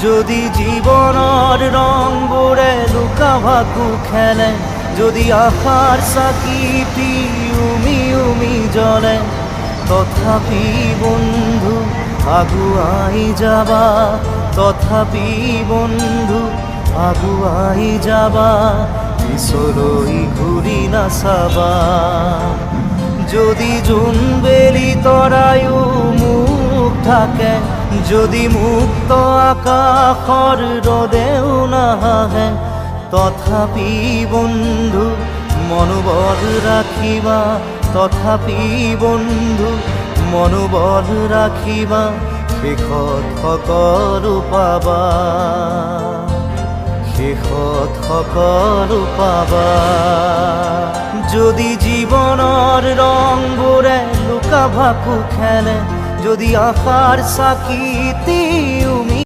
যদি জীবনৰ ৰংবোৰে লুকা ভাকু খেলে, যদি আশাৰ চাকিটি উমি উমি জ্বলে, তথাপি বন্ধু আগুৱাই যাবা, তথাপি বন্ধু আগুৱাই যাবা, পিছলৈ ঘূৰি নাচাবা। যদি জোনবেলি তৰায়ো মুখ ঢাকে, যদি মুক্ত আকাশৰ ৰদেও নাহে, তথাপি বন্ধু মনোবল ৰাখিবা, তথাপি বন্ধু মনোবল ৰাখিবা, শেষত সকলো পাবা, শেষত সকলো পাবা। যদি জীৱনৰ ৰংবোৰে লুকা ভাকু খেলে, যদি আশাৰ চাকিটি